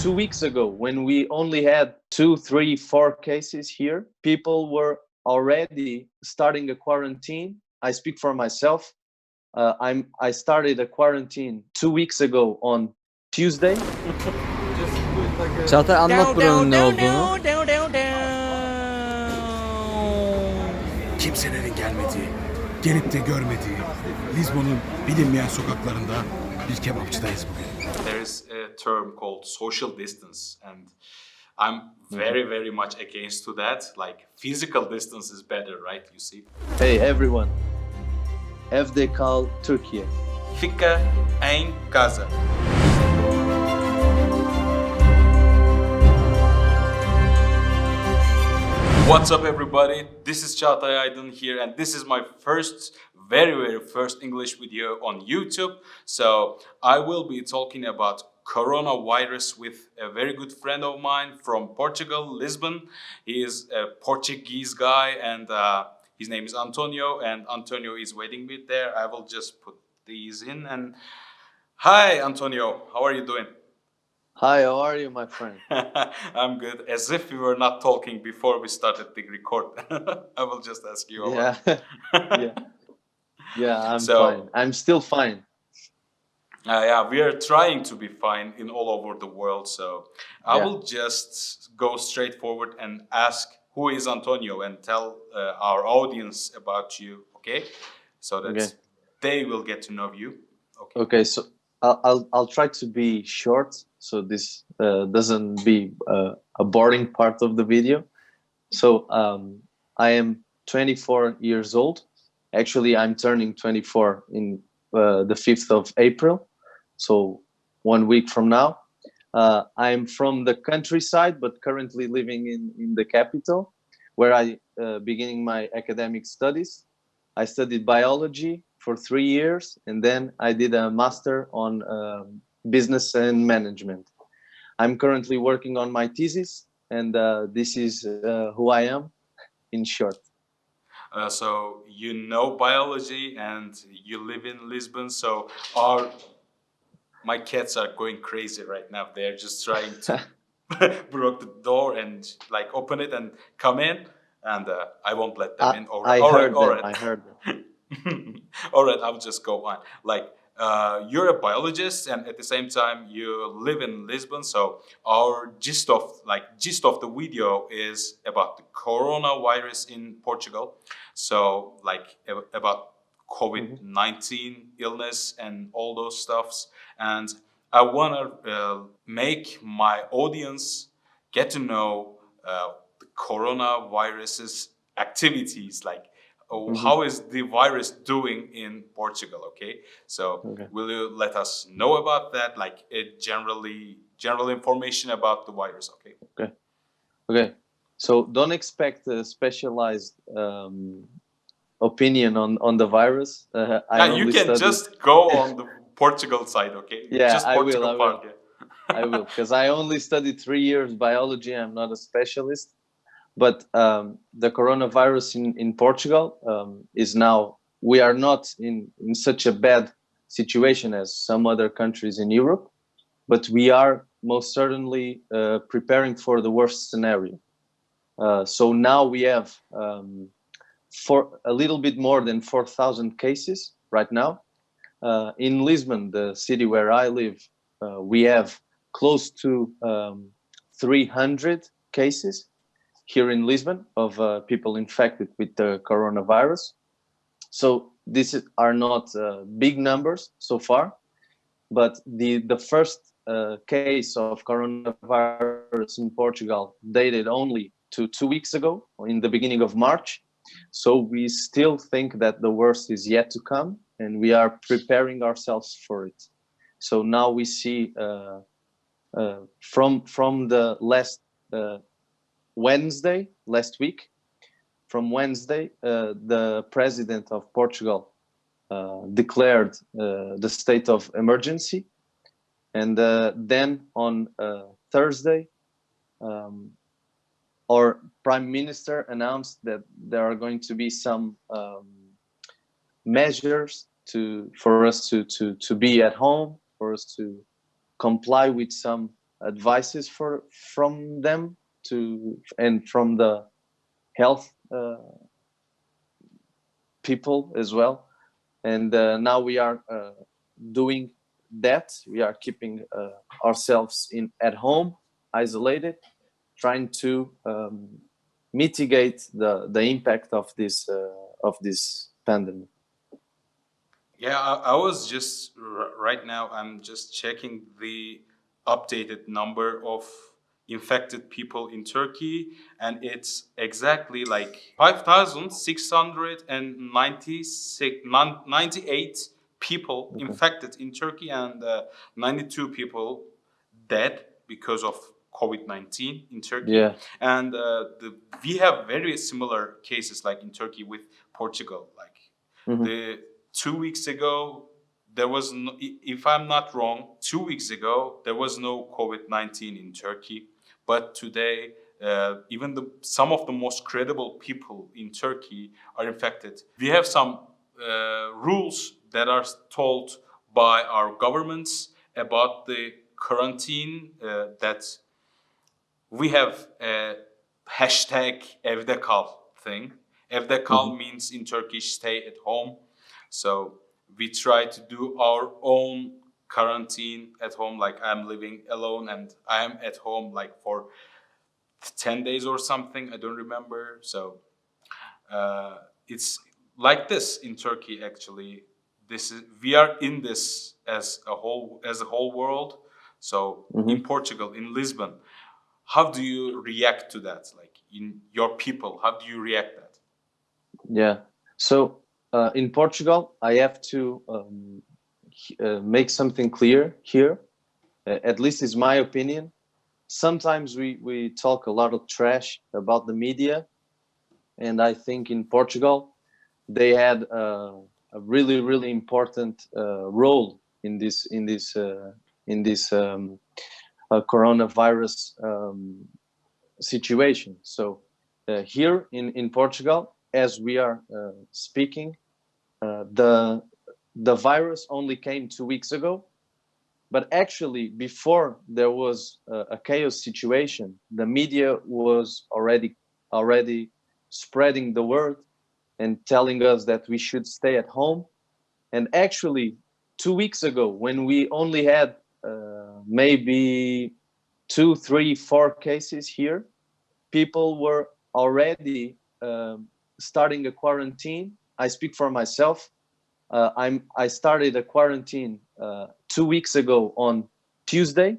2 weeks ago, when we only had 2, 3, 4 cases here, people were already starting a quarantine. I speak for myself. I started a quarantine 2 weeks ago on Tuesday. Çağatay anlat buranın ne olduğunu. Kimselerin gelmediği, gelip de görmediği Lizbon'un bilinmeyen sokaklarında bir kebapçıdayız bugün. There is a term called social distance, and I'm very much against to that. Like, physical distance is better, right? You see. Hey everyone, evdekal Türkiye. Fica em casa. What's up, everybody? This is Çağatay Aydın here, and this is my very first English video on YouTube. So I will be talking about coronavirus with a very good friend of mine from Portugal, Lisbon. He is a Portuguese guy, and his name is Antonio, and Antonio is waiting me there. I will just put these in. And hi, Antonio, how are you doing? Hi, how are you, my friend? I'm good. As if we were not talking before we started the record. I will just ask you. Yeah, I'm fine. I'm still fine. Yeah, we are trying to be fine in all over the world. So I will just go straight forward and ask who is Antonio and tell our audience about you. Okay, so that they will get to know you. Okay. So I'll try to be short, so this doesn't be a boring part of the video. So I am 24 years old. Actually, I'm turning 24 in the 5th of April, so 1 week from now. I'm from the countryside, but currently living in the capital, where I beginning my academic studies. I studied biology for 3 years, and then I did a master on business and management. I'm currently working on my thesis, and this is who I am in short. So you know biology and you live in Lisbon. So my cats are going crazy right now. They're just trying to break the door and like open it and come in, and I won't let them in. I heard them. All right, I'll just go on. Like, you're a biologist, and at the same time you live in Lisbon. So our gist of the video is about the coronavirus in Portugal. So like about COVID-19 illness and all those stuffs. And I wanna make my audience get to know the coronavirus's activities, like how is the virus doing in Portugal, okay? So will you let us know about that, like general information about the virus, okay? Okay. So don't expect a specialized opinion on the virus. You can just go on the Portugal side, okay? Yeah, just Portugal I will. I will, because I only studied 3 years biology. I'm not a specialist. But the coronavirus in Portugal is now, we are not in such a bad situation as some other countries in Europe, but we are most certainly preparing for the worst scenario. So now we have for a little bit more than 4,000 cases right now. In Lisbon, the city where I live, we have close to 300 cases here in Lisbon of people infected with the coronavirus. So these are not big numbers so far, but the first case of coronavirus in Portugal dated only to 2 weeks ago, in the beginning of March. So we still think that the worst is yet to come, and we are preparing ourselves for it. So now we see from the last Wednesday, last week, from Wednesday, the president of Portugal declared the state of emergency. And then on Thursday, our prime minister announced that there are going to be some measures for us to be at home, for us to comply with some advices from them and from the health people as well. And now we are doing that. We are keeping ourselves at home, isolated, trying to mitigate the impact of this pandemic. Yeah, I was just right now. I'm just checking the updated number of infected people in Turkey, and it's exactly like 5,698 people infected in Turkey, and 92 people dead because of COVID-19 in Turkey. Yeah. And we have very similar cases like in Turkey with Portugal. Like the 2 weeks ago, there was no, if I'm not wrong, 2 weeks ago there was no COVID-19 in Turkey, but today even some of the most credible people in Turkey are infected. We have some rules that are told by our governments about the quarantine, that we have a hashtag evdekal thing. Evdekal means in Turkish stay at home. So we try to do our own quarantine at home. Like I'm living alone and I'm at home like for 10 days or something. I don't remember. So it's like this in Turkey actually. We are in this as a whole world. So in Portugal, in Lisbon, how do you react to that? Like in your people, how do you react that? Yeah. So in Portugal, I have to make something clear here. At least is my opinion. Sometimes we talk a lot of trash about the media, and I think in Portugal they had a really important role in this coronavirus situation. So here in Portugal, as we are speaking, the virus only came 2 weeks ago, but actually before there was a chaos situation, the media was already spreading the word and telling us that we should stay at home. And actually 2 weeks ago, when we only had maybe 2, 3, 4 cases here, people were already starting a quarantine. I speak for myself. I started a quarantine 2 weeks ago on Tuesday,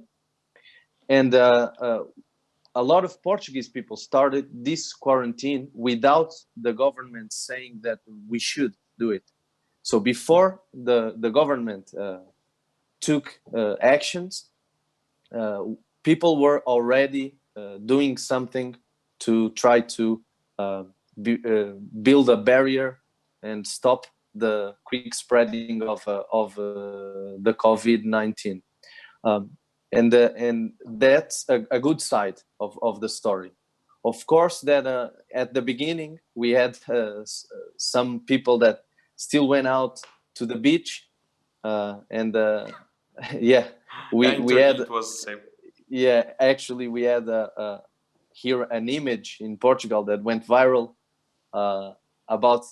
and a lot of Portuguese people started this quarantine without the government saying that we should do it. So before the government took actions, people were already doing something to try to build a barrier and stop the quick spreading of the COVID-19. And that's a good side of the story. Of course, that at the beginning we had some people that still went out to the beach, and yeah, we had. It was the same. Yeah, actually, we had here an image in Portugal that went viral about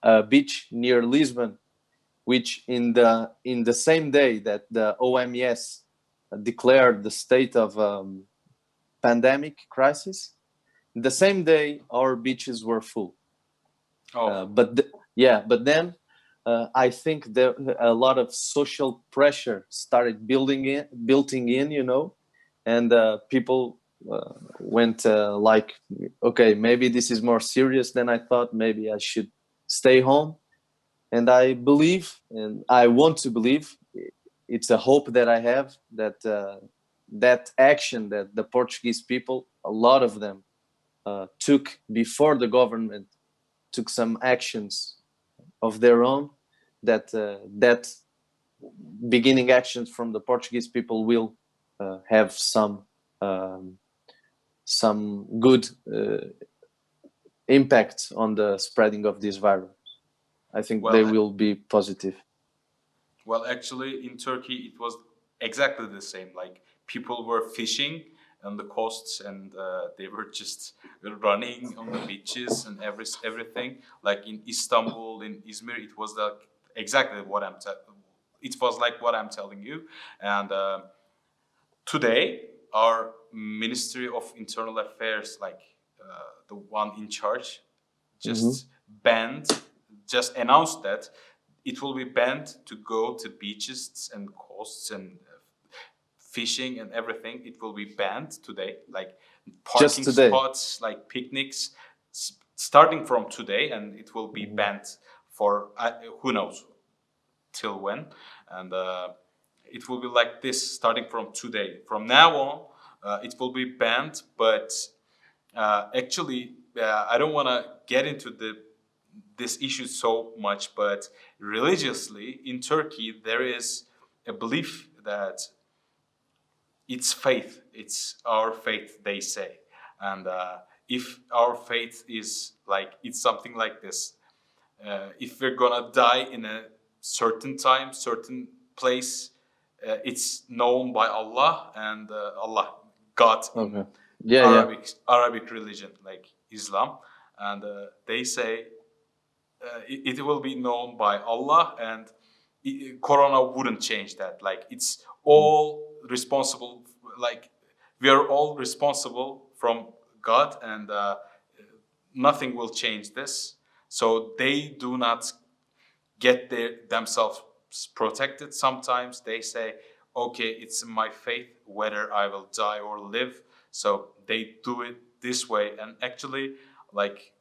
a beach near Lisbon, which in the same day that the OMS declared the state of pandemic crisis, the same day our beaches were full. But then I think a lot of social pressure started building in, you know, and people went like, okay, maybe this is more serious than I thought. Maybe I should stay home. And I believe, and I want to believe, it's a hope that I have, that that action that the Portuguese people, a lot of them, took before the government took some actions of their own, that beginning actions from the Portuguese people will have some good impact on the spreading of this virus. I think they will be positive. Well, actually, in Turkey, it was exactly the same. Like people were fishing on the coasts, and they were just running on the beaches and everything. Like in Istanbul, in Izmir, it was like exactly what it was like what I'm telling you. And today, our Ministry of Internal Affairs, like the one in charge, just just announced that it will be banned to go to beaches and coasts and fishing and everything. It will be banned today, like parking today? spots, like picnics, starting from today, and it will be banned for who knows till when. And it will be like this starting from today. From now on, it will be banned. But actually, I don't want to get into this issue so much. But religiously, in Turkey, there is a belief that it's faith. It's our faith, they say. And if our faith is like, it's something like this. If we're gonna die in a certain time, certain place, it's known by Allah, and Allah, God in Arabic religion, like Islam. And they say it will be known by Allah, and Corona wouldn't change that. Like it's all responsible, like we are all responsible from God, and nothing will change this. So they do not get themselves protected. Sometimes they say, okay, it's my faith whether I will die or live. So they do it this way. And actually, like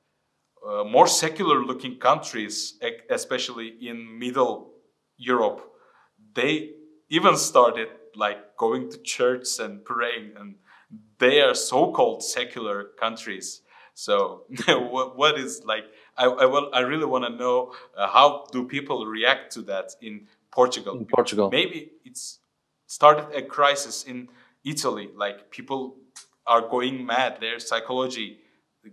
more secular looking countries, especially in Middle Europe, they even started like going to church and praying, and they are so-called secular countries. So what is like, I really want to know how do people react to that in Portugal? In Portugal. Maybe it's started a crisis in Italy, like people are going mad, their psychology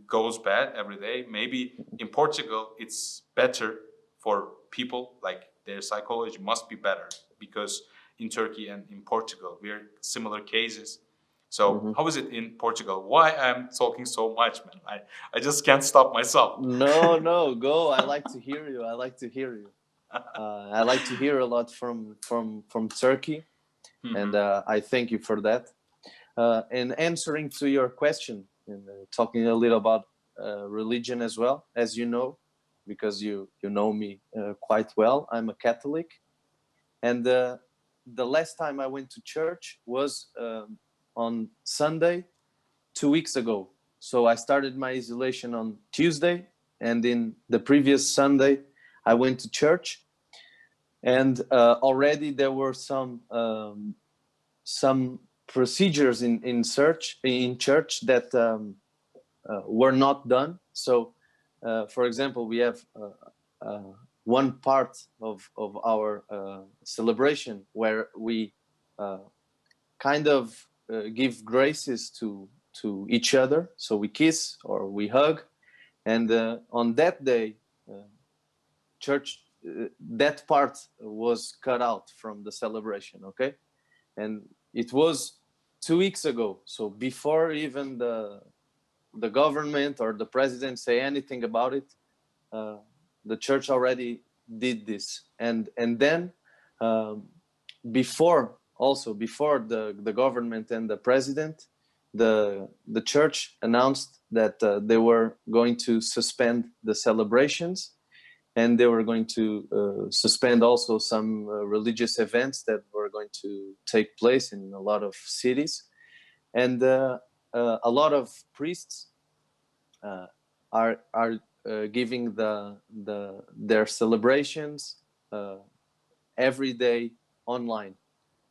goes bad every day. Maybe in Portugal it's better for people, like their psychology must be better, because in Turkey and in Portugal we're similar cases. So how is it in Portugal? Why I'm talking so much, man? I just can't stop myself. No, go. I like to hear you. I like to hear you. I like to hear a lot from Turkey, and I thank you for that. And answering to your question, and talking a little about religion as well, as you know, because you know me quite well. I'm a Catholic, and the last time I went to church was on Sunday 2 weeks ago. So I started my isolation on Tuesday, and in the previous Sunday I went to church, and already there were some procedures in church that were not done. So for example, we have one part of our celebration where we kind of give graces to each other. So we kiss or we hug, and on that day, church, that part was cut out from the celebration. Okay, and it was 2 weeks ago. So before even the government or the president say anything about it, the church already did this. And then before the government and the president, the church announced that they were going to suspend the celebrations, and they were going to suspend also some religious events that were going to take place in a lot of cities. And a lot of priests are giving their celebrations every day online.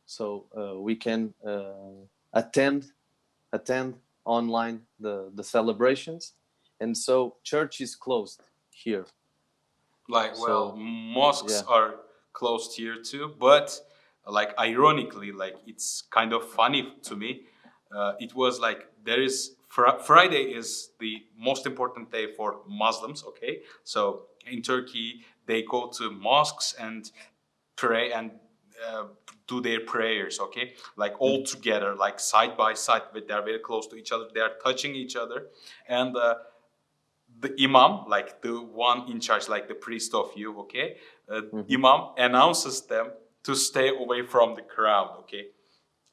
So we can attend online the celebrations, and so church is closed here. Like, well, mosques are closed here too, but like ironically, like it's kind of funny to me. It was like there is Friday is the most important day for Muslims. Okay, so in Turkey they go to mosques and pray, and do their prayers, okay, like all together, like side by side, but they're very close to each other, they are touching each other, and the imam, like the one in charge, like the priest of you, okay, imam announces them to stay away from the crowd, okay,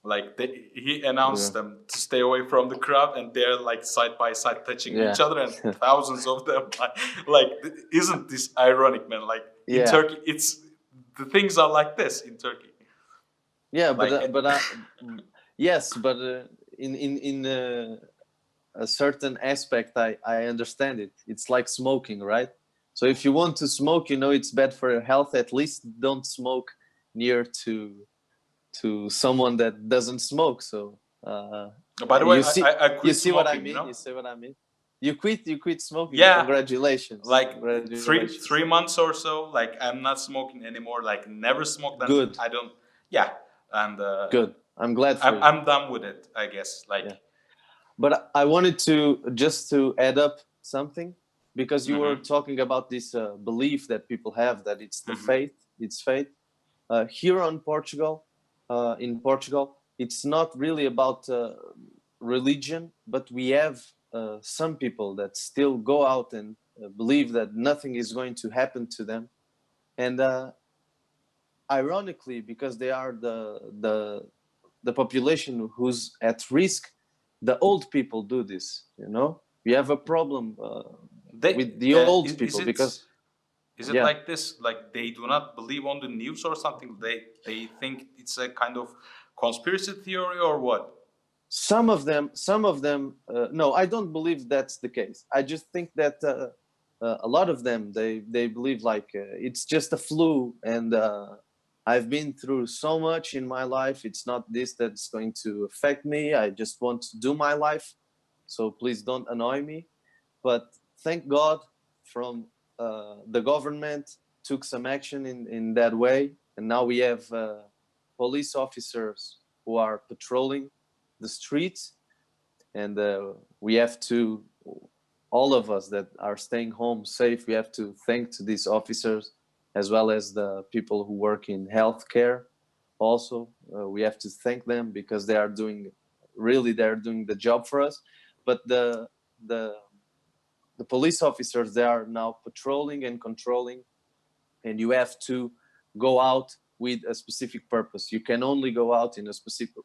like he announced them to stay away from the crowd, and they're like side by side touching each other, and thousands of them, like isn't this ironic, man? Like in Turkey, it's the things are like this in Turkey. Yeah, like, yes, but in a certain aspect, I understand it. It's like smoking, right? So if you want to smoke, you know it's bad for your health. At least don't smoke near to someone that doesn't smoke. So by the way, I quit you see smoking, what I mean? you know? You see what I mean? You quit smoking. Yeah. Congratulations. Like Congratulations. 3 months or so, like I'm not smoking anymore, like never smoked, and Good. I don't, yeah, and good. I'm glad for you. I'm done with it, I guess, like. Yeah. But I wanted to just to add up something, because you were talking about this belief that people have that it's the faith. It's faith. Here in Portugal, it's not really about religion, but we have some people that still go out and believe that nothing is going to happen to them, and ironically, because they are the population who's at risk, the old people do this. You know, we have a problem with the old people because. Is it like this? Like they do not believe on the news or something? They think it's a kind of conspiracy theory or what? Some of them. No, I don't believe that's the case. I just think that a lot of them they believe like it's just a flu, and I've been through so much in my life. It's not this that's going to affect me. I just want to do my life, so please don't annoy me. But thank God, from the government took some action in that way, and now we have police officers who are patrolling the streets, and we have to, all of us that are staying home safe, we have to thank to these officers, as well as the people who work in healthcare. Also, we have to thank them, because they are doing the job for us. But the police officers, they are now patrolling and controlling, and you have to go out with a specific purpose. You can only go out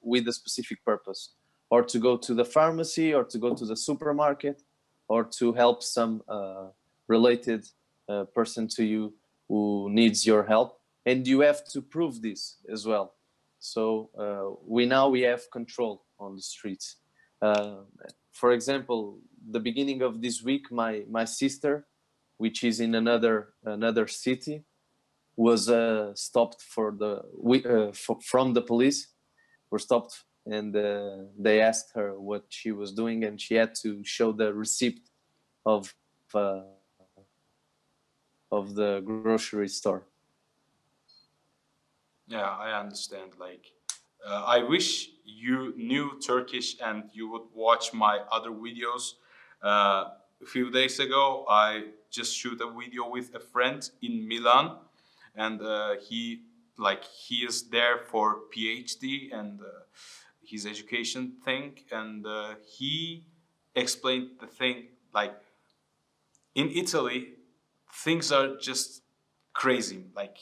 with a specific purpose, or to go to the pharmacy, or to go to the supermarket, or to help some related person to you who needs your help, and you have to prove this as well. So we have control on the streets. For example, the beginning of this week, my sister, which is in another city, was stopped from the police. Were stopped, and they asked her what she was doing, and she had to show the receipt of the grocery store. Yeah, I understand. Like, I wish you knew Turkish and you would watch my other videos. A few days ago, I just shoot a video with a friend in Milan, and he is there for PhD and his education thing, and he explained the thing like in Italy, things are just crazy. Like,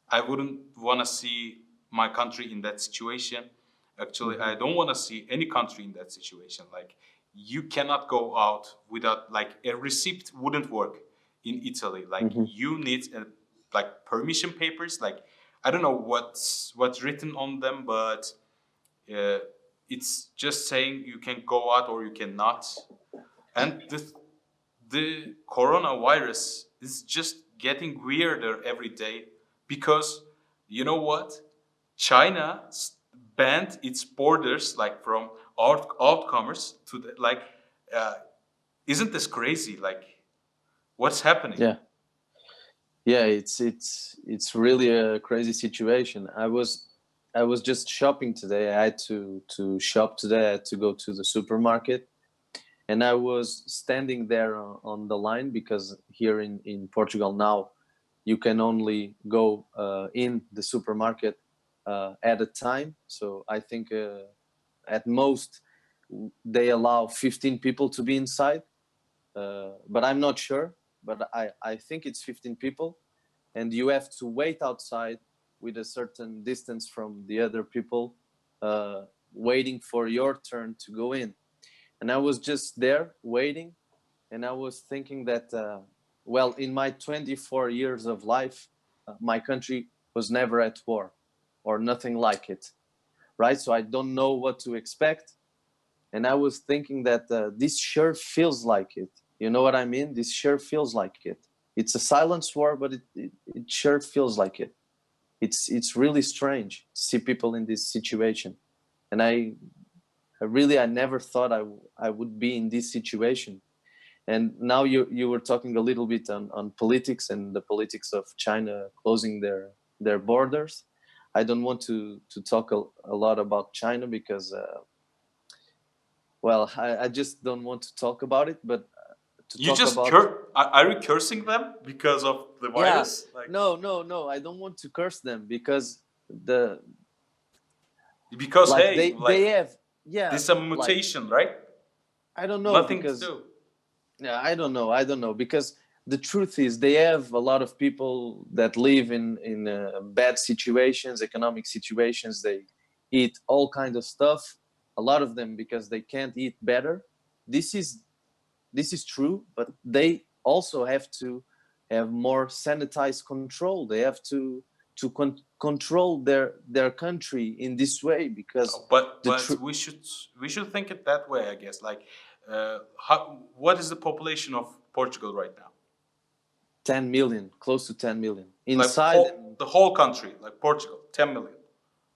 I wouldn't want to see my country in that situation. Actually, I don't want to see any country in that situation. Like, you cannot go out without, like, a receipt wouldn't work in Italy. Like, you need like permission papers. Like, I don't know what's written on them, but it's just saying you can go out or you cannot. And the coronavirus is just getting weirder every day, because you know what? China banned its borders, like from outcomers to the, like, isn't this crazy? Like, what's happening? Yeah, it's really a crazy situation. I was just shopping today. I had to shop today. I had to go to the supermarket, and I was standing there on the line, because here in Portugal now you can only go in the supermarket at a time. So I think at most they allow 15 people to be inside, but I'm not sure. But I think it's 15 people, and you have to wait outside with a certain distance from the other people, waiting for your turn to go in. And I was just there waiting, and I was thinking that, well, in my 24 years of life, my country was never at war or nothing like it, right? So I don't know what to expect. And I was thinking that this sure feels like it. You know what I mean? This sure feels like it. It's a silence war, but it sure feels like it. It's really strange to see people in this situation. And I never thought I would be in this situation. And now you were talking a little bit on politics and the politics of China closing their borders. I don't want to talk a lot about China because, well, I just don't want to talk about it. But to You talk just about, are you cursing them because of the virus? yeah, no, I don't want to curse them because Because like hey, they have, yeah, this is a like, mutation, right? I don't know, Nothing because to do. yeah, I don't know because the truth is they have a lot of people that live in bad situations, economic situations. They eat all kinds of stuff, a lot of them because they can't eat better. This is true, but they also have to have more sanitized control. They have to control their country in this way because But the we should think it that way, I guess. Like, what is the population of Portugal right now? 10 million, close to 10 million Like inside. the whole country, like Portugal, 10 million.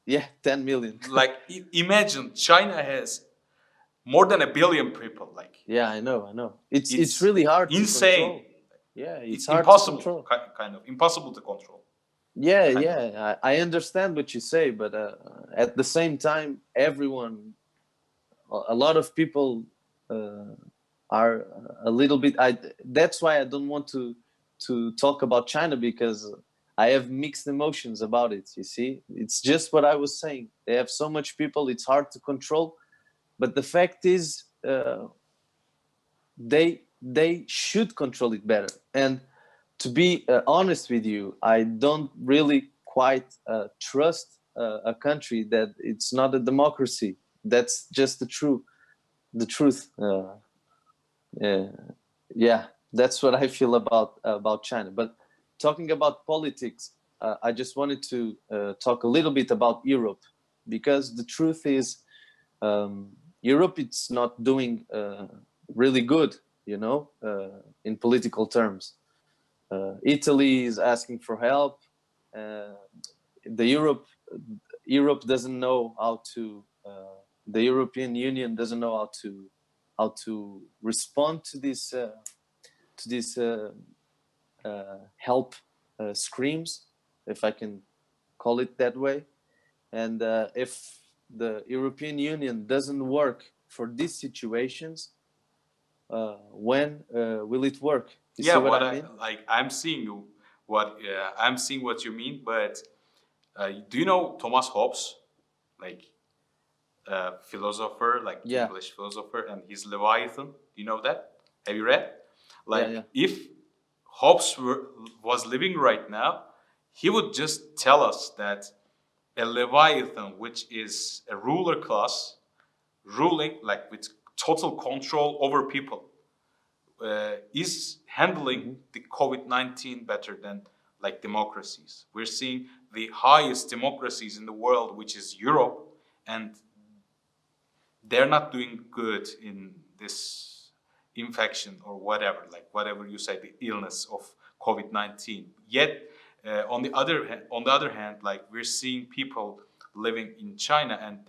Yeah, 10 million. Like imagine China has more than 1 billion people. Like Yeah, I know. It's really hard insane. to control. Yeah, it's It's hard impossible, to control. kind of impossible to control. Yeah, Kind yeah, I understand what you say, but at the same time, everyone, a lot of people are a little bit. That's why I don't want to talk about China because I have mixed emotions about it. You see, it's just what I was saying. They have so much people; it's hard to control. But the fact is, they should control it better. And to be honest with you, I don't really quite trust a country that it's not a democracy. That's just the truth. The truth. Yeah, that's what I feel about China. But talking about politics, I just wanted to talk a little bit about Europe because the truth is, Europe it's not doing really good, in political terms. Italy is asking for help. The Europe doesn't know how to. The European Union doesn't know how to respond to this help screams, if I can call it that way. And if the European Union doesn't work for these situations, when will it work? You Yeah, see what I mean? I'm seeing I'm seeing what you mean, but do you know Thomas Hobbes, like philosopher, like Yeah. English philosopher, and his Leviathan? Do you know that? Have you read? Like, Yeah. if Hobbes was living right now, he would just tell us that a Leviathan, which is a ruler class, ruling like with total control over people, is handling the COVID-19 better than like democracies. We're seeing the highest democracies in the world, which is Europe, and they're not doing good in this infection or whatever, like whatever you say, the illness of COVID-19. Yet, on the other hand, like we're seeing people living in China, and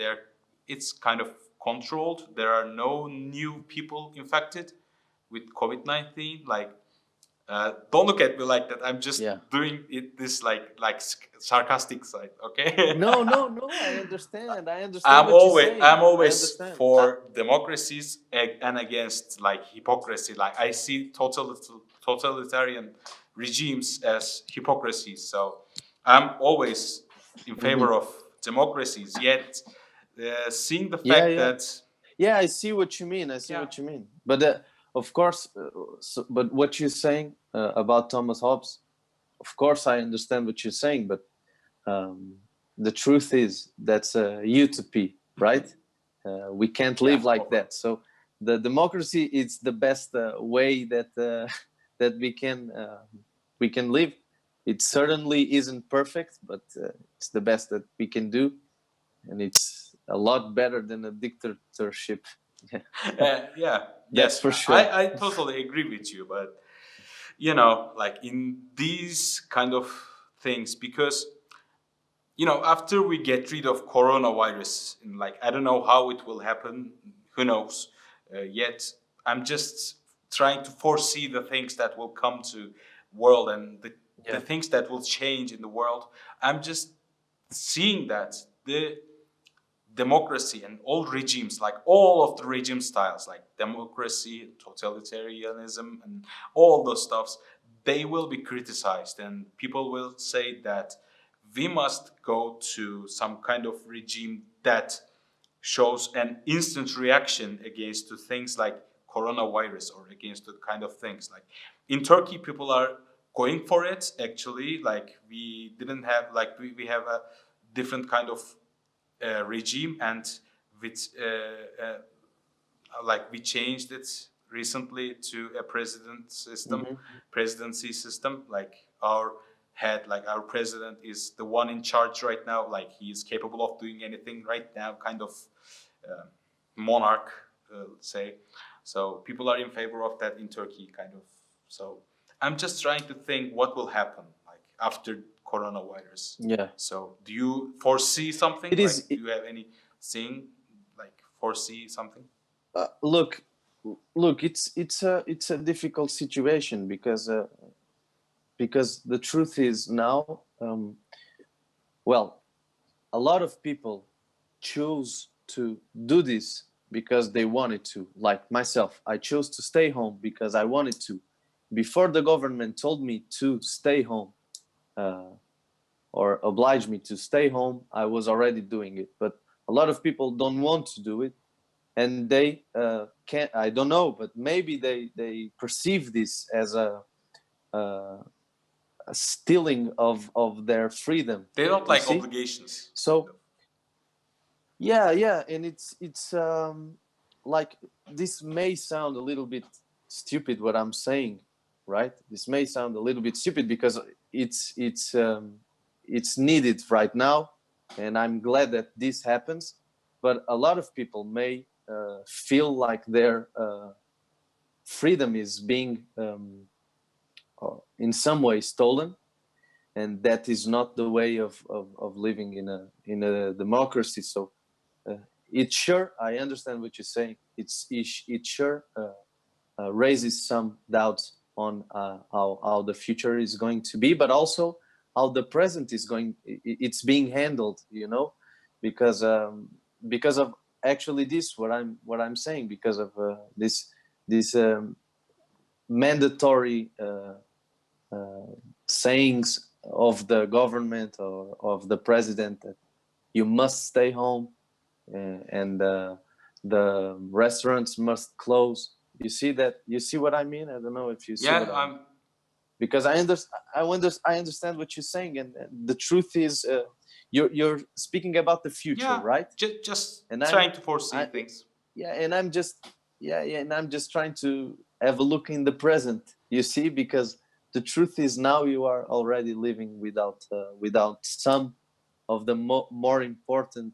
it's kind of controlled. There are no new people infected with COVID-19. Like, don't look at me like that. I'm just doing it this like sarcastic side, okay? No. I understand. I'm always for democracies and against like hypocrisy. Like I see totalitarian regimes as hypocrisies. So I'm always in favor of democracies, yet seeing the Yeah, fact yeah. that Yeah, I see what you mean. I see Yeah. what you mean. But of course, but what you're saying about Thomas Hobbes, of course, I understand what you're saying. But the truth is that's a utopia, right? We can't live like that. So the democracy is the best way that that we can live. It certainly isn't perfect, but it's the best that we can do, and it's a lot better than a dictatorship. yeah, That's yes, for sure. I totally agree with you. But you know, like in these kind of things, because you know, after we get rid of coronavirus, and like I don't know how it will happen, who knows? Yet I'm just trying to foresee the things that will come to world and the things that will change in the world. I'm just seeing that the democracy and all regimes, like all of the regime styles, like democracy, totalitarianism, and all those stuffs, they will be criticized, and people will say that we must go to some kind of regime that shows an instant reaction against to things like coronavirus or against the kind of things. Like in Turkey, people are going for it. Actually, like we didn't have, like we have a different kind of regime, and with like we changed it recently to a presidency system. Like our head, like our president is the one in charge right now. Like he is capable of doing anything right now, kind of monarch, say. So people are in favor of that in Turkey, kind of. So I'm just trying to think what will happen like after coronavirus. Yeah. So do you foresee something? It is. Do you have any thing like foresee something? Look, it's a difficult situation because the truth is now, well, a lot of people choose to do this because they wanted to. Like myself, I chose to stay home because I wanted to. Before the government told me to stay home or obliged me to stay home, I was already doing it. But a lot of people don't want to do it, and they can't. I don't know, but maybe they perceive this as a stealing of their freedom. They don't like see? obligations. So yeah, and it's like, this may sound a little bit stupid what I'm saying, right? This may sound a little bit stupid because it's needed right now, and I'm glad that this happens. But a lot of people may feel like their freedom is being in some way stolen, and that is not the way of living in a democracy. So it sure, I understand what you're saying. It sure raises some doubts on how the future is going to be, but also how the present is it's being handled, you know, because of actually this what I'm saying, because of this mandatory sayings of the government or of the president that you must stay home, and the restaurants must close. You see what I mean? I don't know if you see what I mean. Because I understand what you're saying, and the truth is, you're speaking about the future, right? Just trying to foresee things. Yeah, and I'm just trying to have a look in the present. You see, because the truth is now you are already living without some of the more important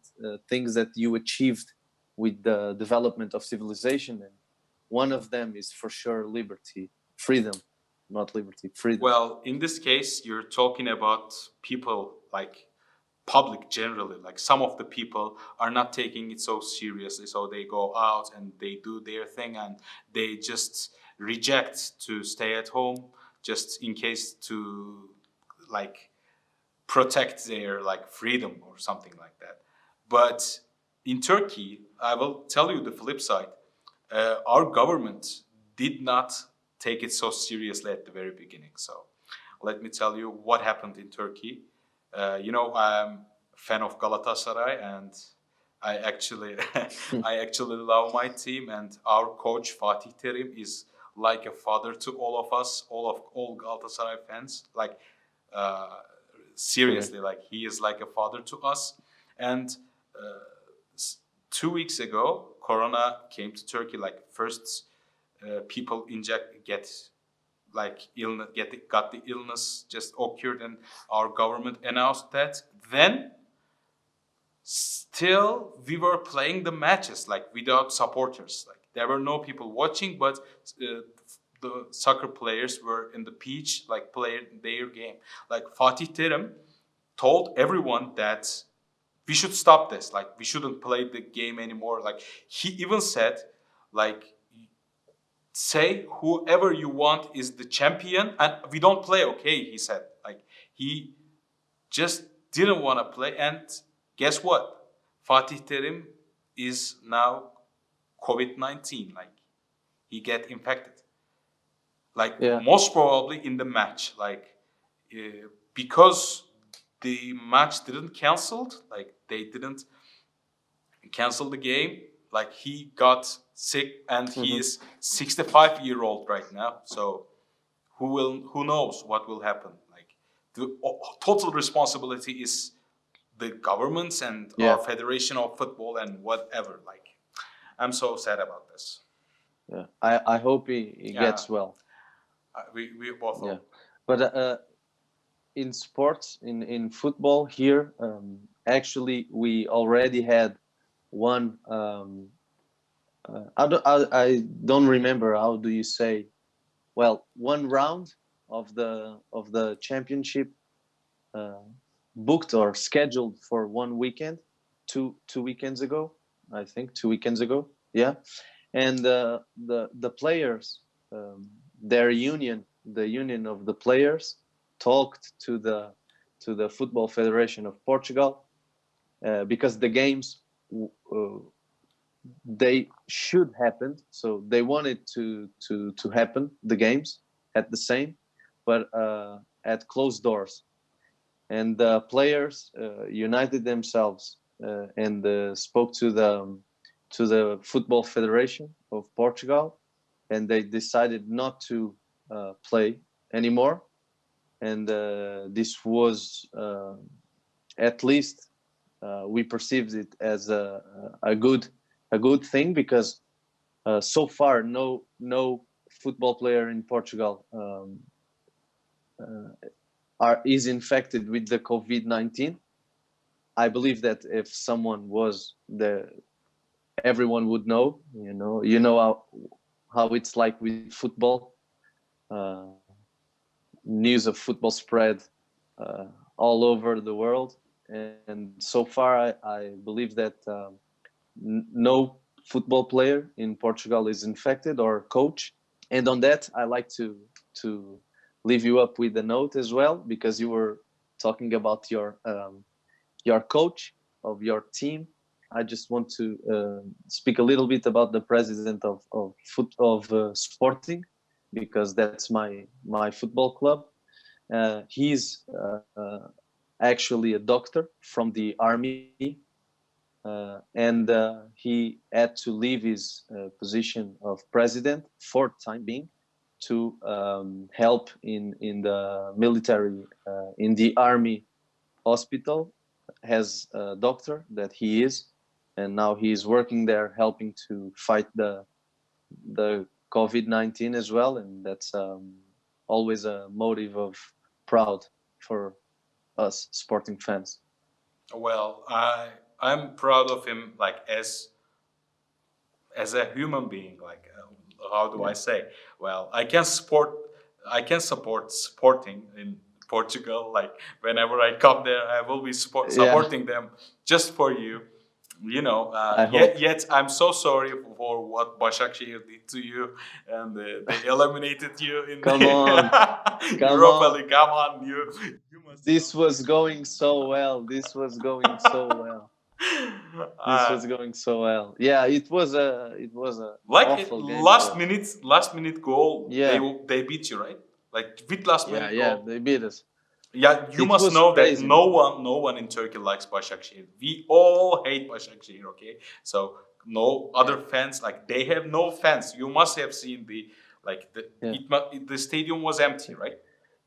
things that you achieved with the development of civilization, and one of them is for sure liberty, freedom. Not liberty, freedom. Well, in this case, you're talking about people, like public generally. Like some of the people are not taking it so seriously, so they go out and they do their thing, and they just reject to stay at home just in case to like protect their like freedom or something like that. But in Turkey, I will tell you the flip side. Our government did not take it so seriously at the very beginning. So let me tell you what happened in Turkey. You know, I'm a fan of Galatasaray, and I actually I actually love my team, and our coach Fatih Terim is like a father to all of us, all Galatasaray fans. Like uh, seriously, like he is like a father to us. And uh, 2 weeks ago, Corona came to Turkey. Like first, people get like illness, got the illness just occurred, and our government announced that. Then still we were playing the matches like without supporters. Like there were no people watching, but the soccer players were in the pitch, like playing their game. Like Fatih Terim told everyone that we should stop this. Like we shouldn't play the game anymore. Like he even said, like, say whoever you want is the champion, and we don't play. Okay, he said. Like he just didn't want to play, and guess what? Fatih Terim is now COVID-19. Like he get infected. Like Yeah. most probably in the match. Like because the match didn't canceled. Like they didn't cancel the game. Like he got sick, and he is 65-year-old right now. So who knows what will happen? Like the total responsibility is the governments and our Federation of Football and whatever. Like I'm so sad about this. Yeah. I hope he gets well. We both hope. But in sports, in football here, actually we already had one. I don't remember how do you say. Well, one round of the championship booked or scheduled for one weekend, two weekends ago, I think 2 weekends ago. Yeah, and the players, their union, the union of the players, talked to the Football Federation of Portugal because the games they should happen, so they wanted to happen the games at the same, but at closed doors, and the players united themselves and spoke to the Football Federation of Portugal, and they decided not to play anymore. And this was at least we perceived it as a good thing, because so far no football player in Portugal is infected with the COVID-19. I believe that if someone was everyone would know. You know how it's like with football. News of football spread all over the world, and so far I believe that no football player in Portugal is infected, or coach. And on that, I like to leave you up with a note as well, because you were talking about your coach of your team. I just want to speak a little bit about the president of Sporting, because that's my football club. He's actually a doctor from the army, and he had to leave his position of president for the time being to help in the military, in the army hospital, as a doctor that he is, and now he is working there helping to fight the COVID-19 as well, and that's always a motive of proud for us Sporting fans. Well, I'm proud of him, like as a human being. Like how do I say? Well, I can support Sporting in Portugal. Like whenever I come there, I will be supporting them just for you. Yet I'm so sorry for what Başakşehir did to you, and they eliminated you in Come on. Europa League. Come on, you must. This was going so well. This was going so well. Yeah, it was a like awful game. last minute goal. Yeah. They beat you, right? Like with last Yeah, minute yeah, goal. they beat us. Yeah, you It must was know that crazy. no one in Turkey likes Başakşehir. We all hate Başakşehir, okay? So no other fans, like they have no fans. You must have seen the like the Yeah, the stadium was empty, right?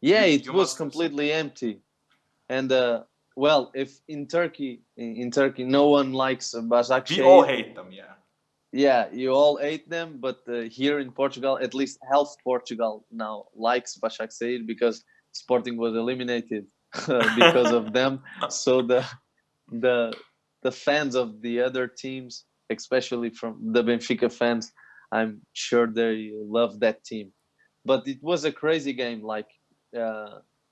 yeah, it You was must have seen. completely empty. And well, if in Turkey, in Turkey, no one likes We all Başakşehir. hate them, yeah. Yeah, you all ate them, but here in Portugal, at least half Portugal now likes Başakşehir because Sporting was eliminated because of them. So the the fans of the other teams, especially from the Benfica fans, I'm sure they love that team. But it was a crazy game. Like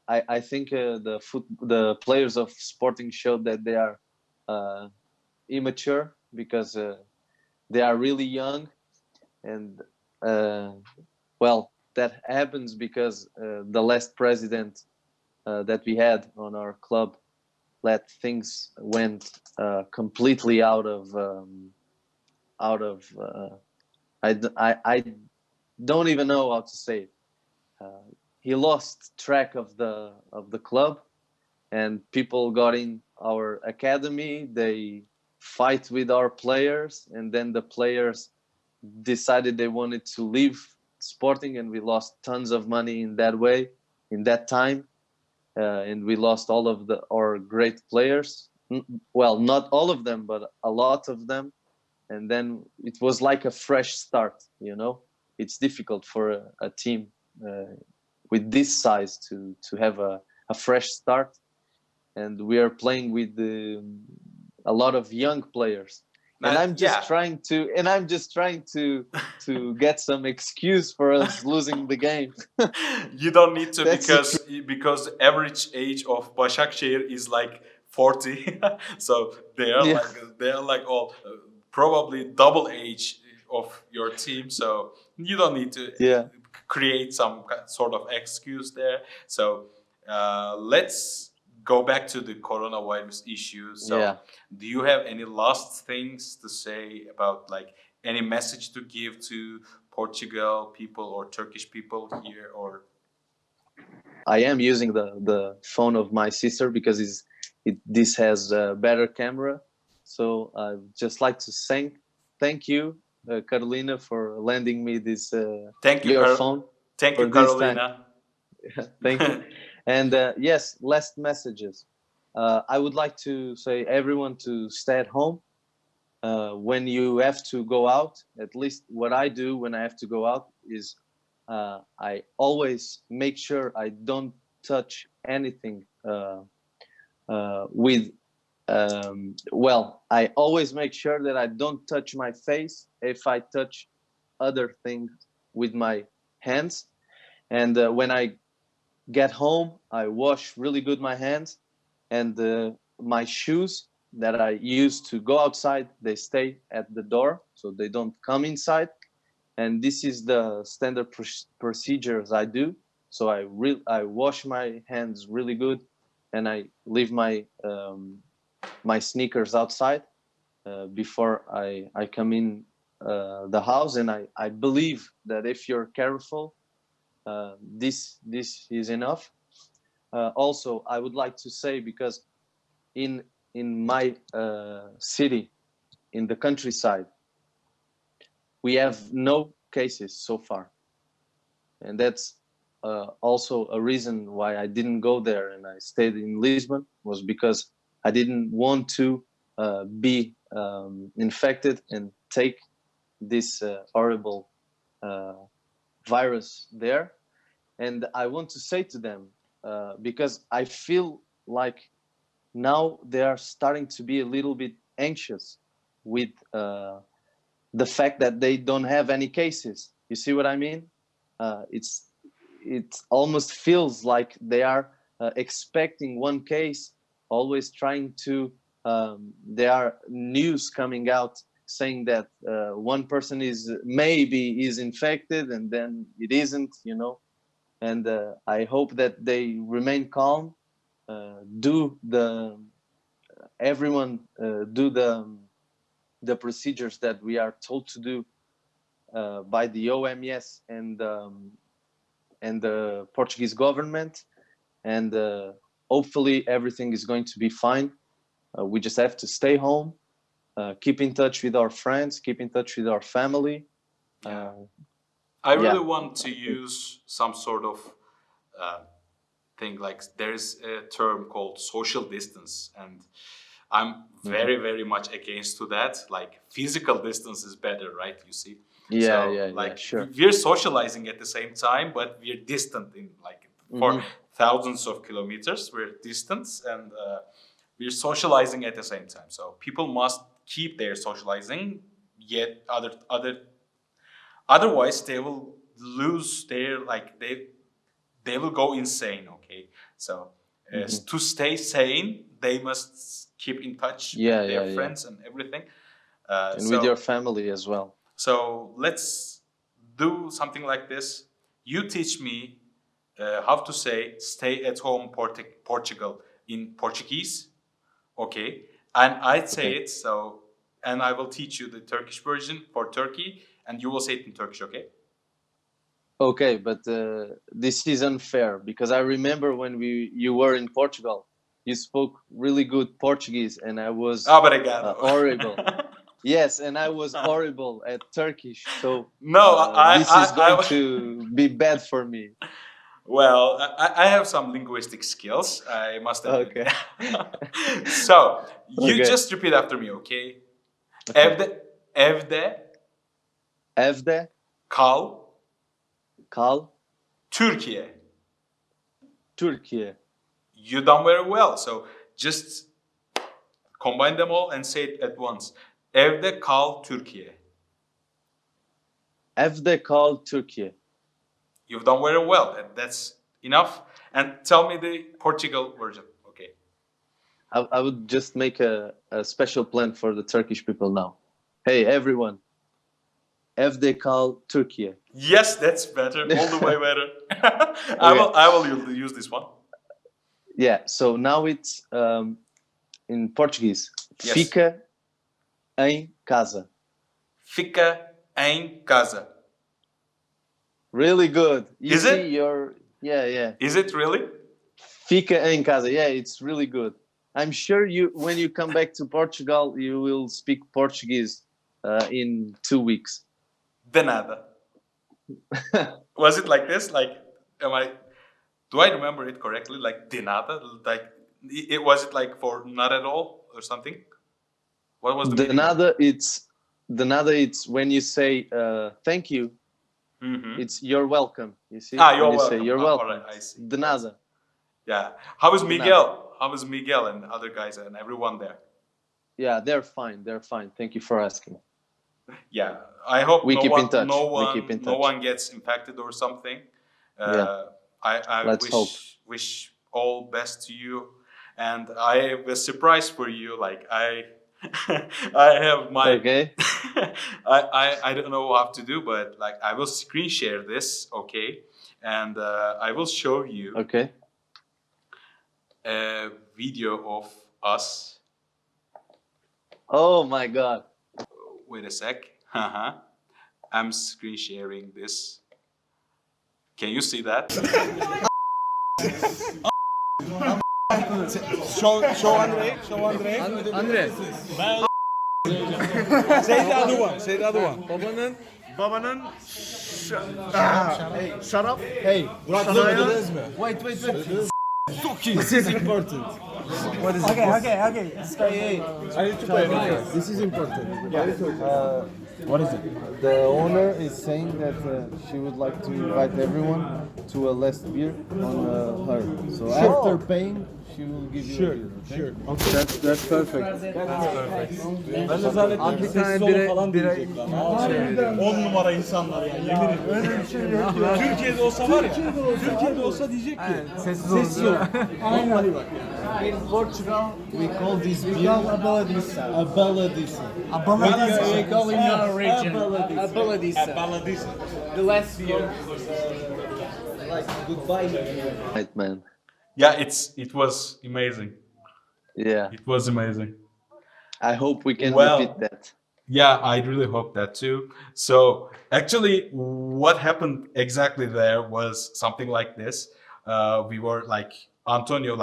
I think the players of Sporting showed that they are uh, immature because they are really young, and uh, well, that happens because the last president that we had on our club let things went completely out of I don't even know how to say it. He lost track of the club, and people got in our academy. They fight with our players, and then the players decided they wanted to leave Sporting, and we lost tons of money in that way, in that time, and we lost all of our great players. Well, not all of them, but a lot of them. And then it was like a fresh start. It's difficult for a team with this size to have a fresh start, and we are playing with a lot of young players, and I'm just Yeah. trying to get some excuse for us losing the game. You don't need to That's the truth. because average age of Başakşehir is like 40. So Yeah, they are like all probably double age of your team. So you don't need to yeah, create some sort of excuse there. So let's go back to the coronavirus issue. So yeah. do you have any last things to say about like any message to give to Portugal people or Turkish people here or I am using the phone of my sister because this has a better camera. So I'd just like to thank you, Carolina, for lending me this thank you your phone thank you for this time. Carolina. Thank you. And yes, last messages. I would like to say everyone to stay at home. When you have to go out, at least what I do when I have to go out is I always make sure I don't touch anything with well, I always make sure that I don't touch my face if I touch other things with my hands. And when I get home, I wash really good my hands, and my shoes that I use to go outside, they stay at the door, so they don't come inside. And this is the standard procedures I do. So I wash my hands really good, and I leave my sneakers outside before I come in the house. And I believe that if you're careful, this is enough. Also, I would like to say, because in my city, in the countryside, we have no cases so far, and that's also a reason why I didn't go there and I stayed in Lisbon, was because I didn't want to be infected and take this horrible virus there. And I want to say to them, because I feel like now they are starting to be a little bit anxious with the fact that they don't have any cases. You see what I mean? It almost feels like they are expecting one case, always trying to. There are news coming out saying that one person maybe is infected and then it isn't, and I hope that they remain calm. Do the everyone do the procedures that we are told to do by the OMS and and the Portuguese government, and hopefully everything is going to be fine. We just have to stay home, keep in touch with our friends, keep in touch with our family. I really want to use some sort of thing, like there's a term called social distance, and I'm very much against to that. Like physical distance is better, right? You see? Sure. We're socializing at the same time, but we're distant in like for thousands of kilometers. We're distant, and we're socializing at the same time. So people must keep their socializing. Yet otherwise they will lose their they will go insane. Okay, so to stay sane, they must keep in touch with their friends and everything, and with your family as well. So let's do something like this. You teach me how to say "stay at home Portugal" in Portuguese, okay? And I'd say it. So, and I will teach you the Turkish version for Turkey, and you will say it in Turkish, okay? Okay, but this is unfair because I remember when you were in Portugal, you spoke really good Portuguese, and I was horrible. Yes, and I was horrible at Turkish, so this is going to be bad for me. Well, I have some linguistic skills, I must admit. Okay. So, you just repeat after me, okay? Evde kal Türkiye. You done very well. So just combine them all and say it at once. Evde kal Türkiye. Evde kal Türkiye. You've done very well. That's enough. And tell me the Portugal version. Okay. I would just make a special plan for the Turkish people now. Hey, everyone. Evde kal Türkiye. Yes, that's better. All the way better. I will use this one. Yeah, so now it's in Portuguese. Yes. Fica em casa. Fica em casa. Really good. Is it? Yeah. Is it really? Fica em casa. Yeah, it's really good. I'm sure when you come back to Portugal, you will speak Portuguese in 2 weeks. De nada. Was it like this? Like, do I remember it correctly? Like, de nada? Like, was it like for not at all or something? What was the de meaning? De nada, it's when you say thank you, it's you're welcome. You see? You're welcome. Say, you're welcome. All right, I see. De nada. Yeah. How is Miguel? How is Miguel and the other guys and everyone there? Yeah, they're fine. They're fine. Thank you for asking. Yeah, I hope we keep in touch. No one gets infected or something. I wish all best to you, and I have a surprise for you. Like I have my I don't know what to do, but like I will screen share this, okay, and I will show you a video of us. Oh my God. Wait a sec. I'm screen sharing this. Can you see that? Show Andre. Andre. Say the other one. Babanın shut up. Hey, wait. This is important. What is it? Okay. This is important. What is it? The owner is saying that she would like to invite everyone to a last beer on her. So after paying, she will give you a beer. Sure. Okay. That's perfect. Ben de zannettim bir tane bira falan diyecekler. 10 numara insanlar ya, yemin ediyorum. Öyle bir şey yok. Türkiye'de olsa var ya, Türkiye'de olsa diyecek ki sessiz ol. Vallahi bak ya. In Portugal, we call this beer a baladiça. A baladiça. We call in our region a baladiça. The last beer. Like goodbye. Right, man. Yeah, it was amazing. Yeah. It was amazing. I hope we can repeat that. Yeah, I really hope that too. So actually, what happened exactly there was something like this. We were like Antonio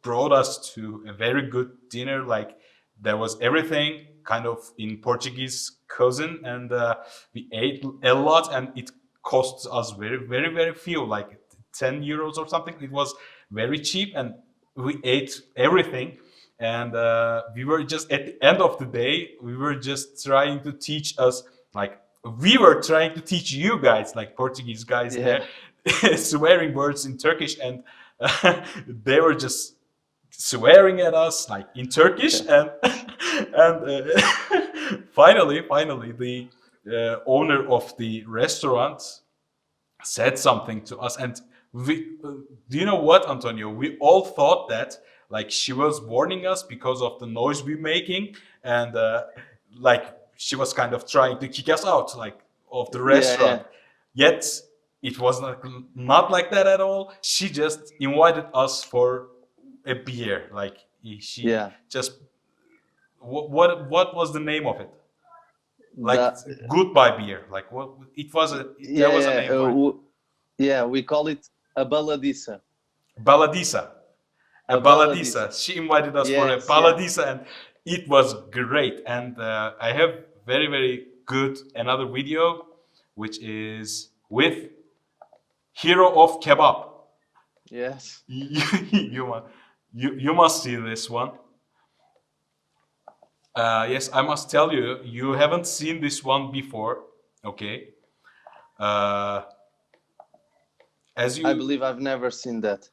brought us to a very good dinner. Like there was everything kind of in Portuguese cuisine, and we ate a lot, and it cost us very few, like 10 euros or something. It was very cheap, and we ate everything. And we were just at the end of the day, we were just trying to teach us, like we were trying to teach you guys, like Portuguese guys, Yeah. there, swearing words in Turkish, and they were just swearing at us like in Turkish, and finally the owner of the restaurant said something to us, and we do you know what, Antonio, we all thought that like she was warning us because of the noise we're making, and like she was kind of trying to kick us out like of the restaurant. Yet it was not like that at all. She just invited us for a beer. Like she just what was the name of it? Like goodbye beer. Like what it was there was a name for it. Yeah, we call it a baladissa. Baladissa. A baladissa. She invited us for a baladissa, and it was great. And I have very good another video, which is with Hero of Kebab. Yes. You must see this one. Yes, I must tell you, you haven't seen this one before. Okay. As you, I believe I've never seen that.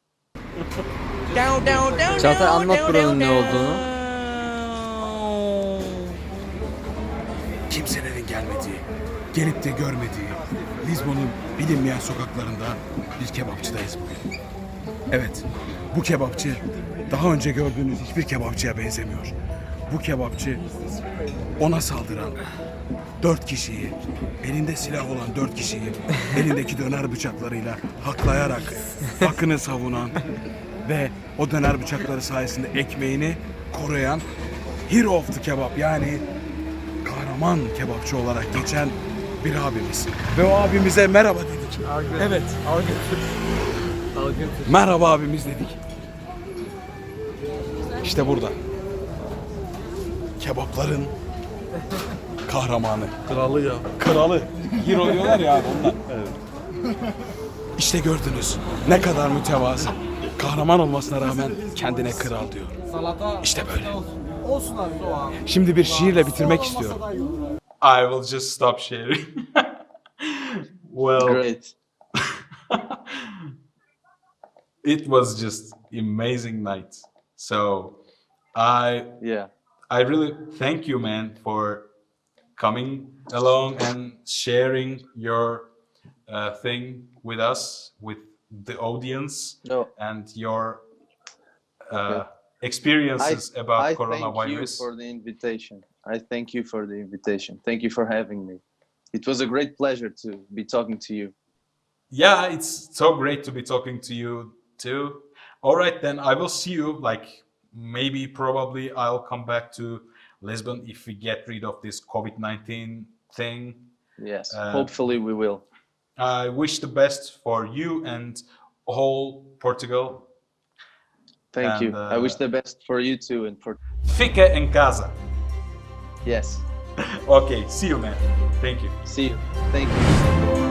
Çağatay anlat buranın ne olduğunu. Kimselerin gelmediği, gelip de görmediği Lizbon'un bilinmeyen sokaklarında bir kebapçıdayız bugün. Evet, bu kebapçı daha önce gördüğünüz hiçbir kebapçıya benzemiyor. Bu kebapçı ona saldıran 4 kişiyi, elinde silah olan 4 kişiyi elindeki döner bıçaklarıyla haklayarak hakkını savunan ve o döner bıçakları sayesinde ekmeğini koruyan Hero of the Kebap, yani kahraman kebapçı olarak geçen bir abimiz. Ve o abimize merhaba dedik. Evet. Merhaba abimiz dedik. İşte burada. Kebapların kahramanı. Kralı ya. Kralı. Hero diyorlar ya ondan. Evet. İşte gördünüz ne kadar mütevazı. Kahraman olmasına rağmen kendine kral diyor. İşte böyle. Olsun abi o abi. Şimdi bir şiirle bitirmek istiyorum. I will just stop sharing. Well, Great. it was just amazing night. So I really thank you, man, for coming along and sharing your thing with us, with the audience, and your experiences about coronavirus. I thank you for the invitation. I thank you for the invitation. Thank you for having me. It was a great pleasure to be talking to you. Yeah, it's so great to be talking to you too. All right, then I will see you, like maybe probably I'll come back to Lisbon if we get rid of this COVID-19 thing. Yes, hopefully we will. I wish the best for you and whole Portugal. Thank you. I wish the best for you too and for... Fica em casa. Yes. Okay, see you, man. Thank you. See you. Thank you.